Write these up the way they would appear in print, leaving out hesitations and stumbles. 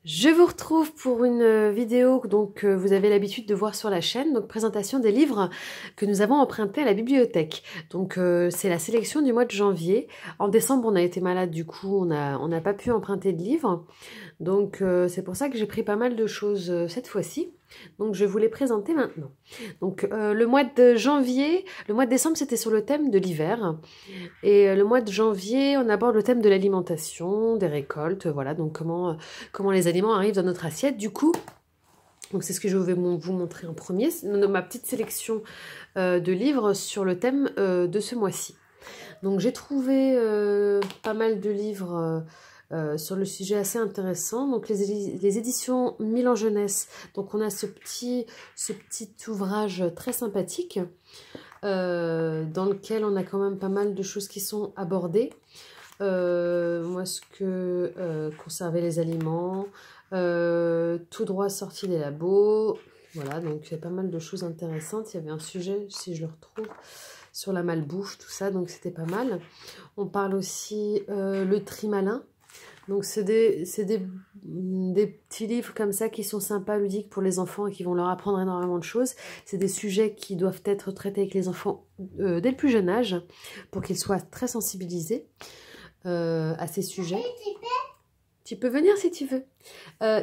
Je vous retrouve pour une vidéo que vous avez l'habitude de voir sur la chaîne, donc présentation des livres que nous avons empruntés à la bibliothèque. Donc c'est la sélection du mois de janvier. En décembre, on a été malade, du coup on n'a pas pu emprunter de livres. Donc c'est pour ça que j'ai pris pas mal de choses cette fois-ci. Donc je vais vous les présenter maintenant. Donc le mois de janvier, le mois de décembre c'était sur le thème de l'hiver. Et le mois de janvier, on aborde le thème de l'alimentation, des récoltes, voilà, donc comment les aliments arrivent dans notre assiette. Du coup, donc c'est ce que je vais vous montrer en premier, c'est ma petite sélection de livres sur le thème de ce mois-ci. Donc j'ai trouvé pas mal de livres sur le sujet assez intéressant. Donc les éditions Milan Jeunesse. Donc on a ce petit ouvrage très sympathique dans lequel on a quand même pas mal de choses qui sont abordées. Moi, conserver les aliments, tout droit sorti des labos. Voilà, donc il y a pas mal de choses intéressantes. Il y avait un sujet, si je le retrouve, sur la malbouffe, tout ça, donc c'était pas mal. On parle aussi le tri malin. Donc c'est des petits livres comme ça qui sont sympas, ludiques pour les enfants et qui vont leur apprendre énormément de choses. C'est des sujets qui doivent être traités avec les enfants dès le plus jeune âge pour qu'ils soient très sensibilisés à ces sujets. Tu peux venir si tu veux.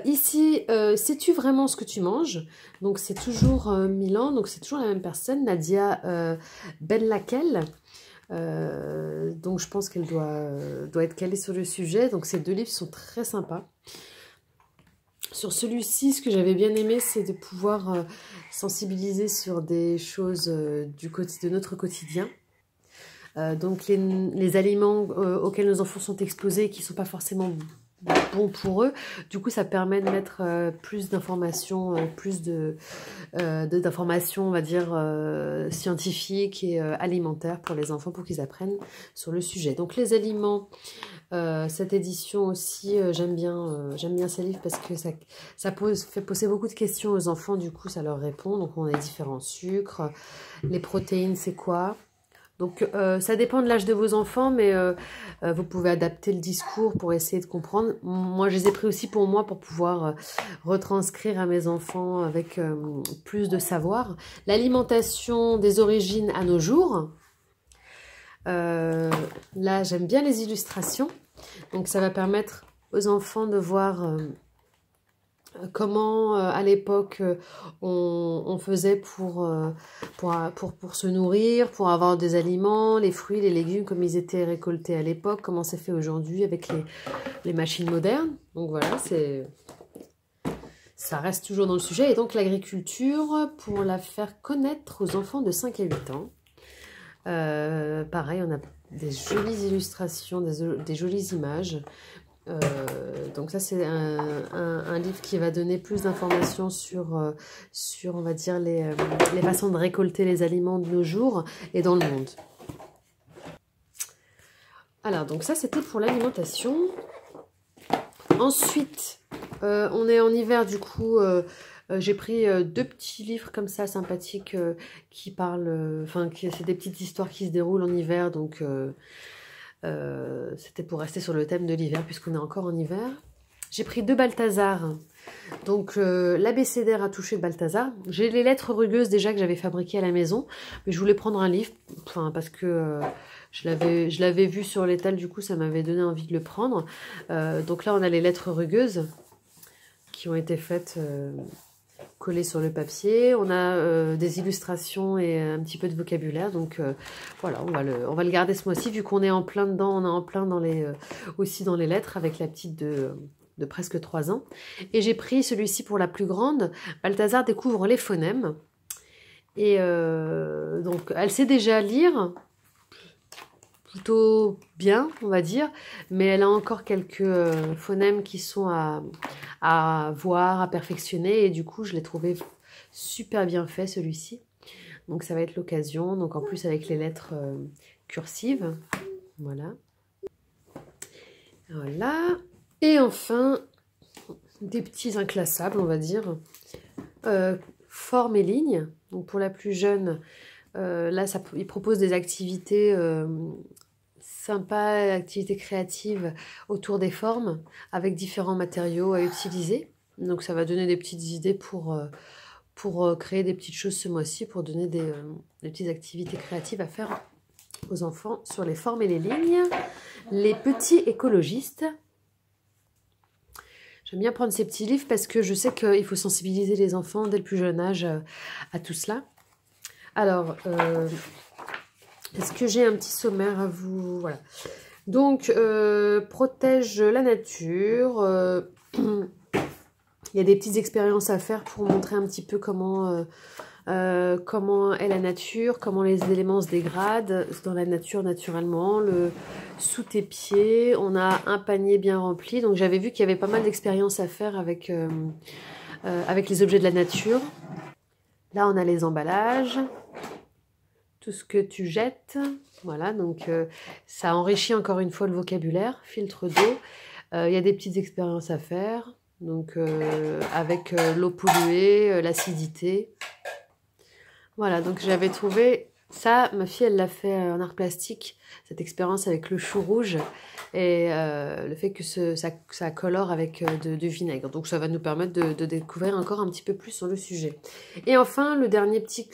Ici, sais-tu vraiment ce que tu manges? Donc c'est toujours Milan, donc c'est toujours la même personne, Nadia Benlakel. Donc je pense qu'elle doit être calée sur le sujet. Donc ces deux livres sont très sympas. Sur celui-ci, ce que j'avais bien aimé, c'est de pouvoir sensibiliser sur des choses de notre quotidien. Donc les aliments auxquels nos enfants sont exposés, qui ne sont pas forcément bons pour eux. Du coup, ça permet de mettre plus d'informations, d'informations, on va dire, scientifiques et alimentaires pour les enfants, pour qu'ils apprennent sur le sujet. Donc les aliments, cette édition aussi, j'aime bien ces livres parce que ça fait poser beaucoup de questions aux enfants, du coup ça leur répond. Donc on a différents sucres, les protéines c'est quoi? Donc ça dépend de l'âge de vos enfants, mais vous pouvez adapter le discours pour essayer de comprendre. Moi, je les ai pris aussi pour moi, pour pouvoir retranscrire à mes enfants avec plus de savoir. L'alimentation des origines à nos jours. Là, j'aime bien les illustrations. Donc ça va permettre aux enfants de voir comment à l'époque on faisait pour se nourrir, pour avoir des aliments, les fruits, les légumes, comme ils étaient récoltés à l'époque, comment c'est fait aujourd'hui avec les machines modernes. Donc voilà, ça reste toujours dans le sujet. Et donc l'agriculture, pour la faire connaître aux enfants de 5 à 8 ans. Pareil, on a des jolies illustrations, des jolies images. Donc ça c'est un livre qui va donner plus d'informations sur on va dire les façons de récolter les aliments de nos jours et dans le monde. Alors donc ça c'était pour l'alimentation. Ensuite on est en hiver, du coup j'ai pris deux petits livres comme ça sympathiques qui parlent, c'est des petites histoires qui se déroulent en hiver, donc c'était pour rester sur le thème de l'hiver puisqu'on est encore en hiver. J'ai pris deux Balthazar, donc l'abécédaire à toucher de Balthazar. J'ai les lettres rugueuses déjà que j'avais fabriquées à la maison, mais je voulais prendre un livre, parce que je l'avais vu sur l'étal, du coup ça m'avait donné envie de le prendre. Donc là on a les lettres rugueuses qui ont été faites collées sur le papier. On a des illustrations et un petit peu de vocabulaire. Donc voilà, on va le garder ce mois-ci vu qu'on est en plein dedans. On est en plein aussi dans les lettres avec la petite de presque 3 ans. Et j'ai pris celui-ci pour la plus grande. Balthazar découvre les phonèmes. Et donc elle sait déjà lire plutôt bien, on va dire, mais elle a encore quelques phonèmes qui sont à voir, à perfectionner, et du coup je l'ai trouvé super bien fait celui-ci. Donc ça va être l'occasion, donc en plus avec les lettres cursives, voilà. Voilà. Et enfin, des petits inclassables, on va dire, forme et ligne. Donc pour la plus jeune, là il propose des activités sympa activité créative autour des formes avec différents matériaux à utiliser. Donc ça va donner des petites idées pour créer des petites choses ce mois-ci, pour donner des petites activités créatives à faire aux enfants sur les formes et les lignes. Les petits écologistes. J'aime bien prendre ces petits livres parce que je sais qu'il faut sensibiliser les enfants dès le plus jeune âge à tout cela. Alors, est-ce que j'ai un petit sommaire à vous? Voilà. Donc, protège la nature. Il y a des petites expériences à faire pour montrer un petit peu comment est la nature, comment les éléments se dégradent dans la nature naturellement. Sous tes pieds, on a un panier bien rempli. Donc, j'avais vu qu'il y avait pas mal d'expériences à faire avec les objets de la nature. Là, on a les emballages. Tout ce que tu jettes, voilà, donc ça enrichit encore une fois le vocabulaire, filtre d'eau. Il y a des petites expériences à faire, donc avec l'eau polluée, l'acidité. Voilà, donc j'avais trouvé ça, ma fille elle l'a fait en art plastique, cette expérience avec le chou rouge et le fait que ça colore avec du vinaigre. Donc ça va nous permettre de découvrir encore un petit peu plus sur le sujet. Et enfin, le dernier petit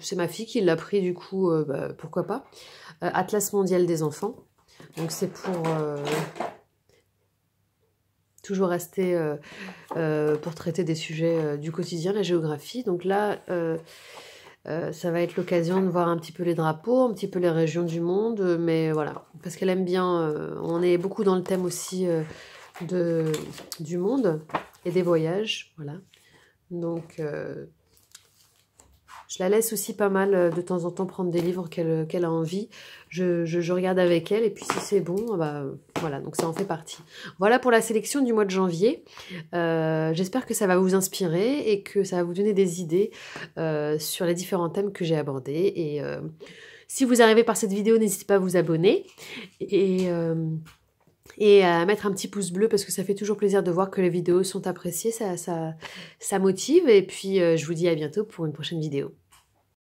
c'est ma fille qui l'a pris du coup, pourquoi pas, Atlas mondial des enfants. Donc c'est pour toujours rester pour traiter des sujets du quotidien, la géographie. Donc là, ça va être l'occasion de voir un petit peu les drapeaux, un petit peu les régions du monde, mais voilà, parce qu'elle aime bien, on est beaucoup dans le thème aussi du monde et des voyages, voilà. Donc, je la laisse aussi pas mal de temps en temps prendre des livres qu'elle a envie. Je regarde avec elle et puis si c'est bon, bah, voilà, donc ça en fait partie. Voilà pour la sélection du mois de janvier. J'espère que ça va vous inspirer et que ça va vous donner des idées sur les différents thèmes que j'ai abordés. Et si vous arrivez par cette vidéo, n'hésitez pas à vous abonner et à mettre un petit pouce bleu parce que ça fait toujours plaisir de voir que les vidéos sont appréciées. Ça motive et puis je vous dis à bientôt pour une prochaine vidéo.